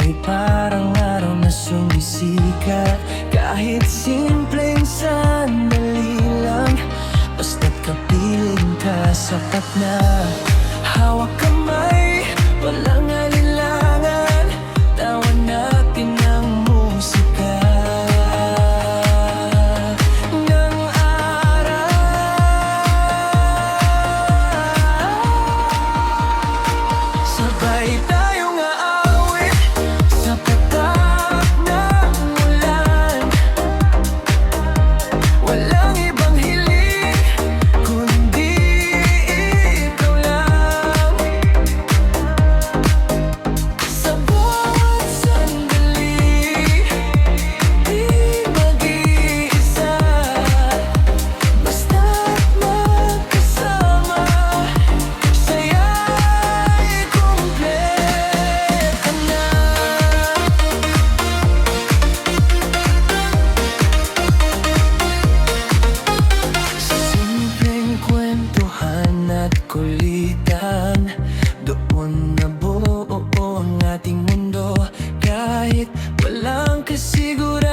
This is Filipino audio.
ay parang araw na sumisikat. Kahit simpleng sandali lang, basta't kapiling ka, sapat na. Hawak kamay, walang alinlangan, tawan natin ang musika ng araw. Sabay tayong aawit sa patak ng ulan. Walang ibang hiling kundi ikaw lang. Sa bawat sandali, di mag-iisa, basta't magkasama, saya'y kumpleto na. Sa simpleng kwentuhan at kulitan, doon nabuo ang ating mundo. Kahit walang kasiguran,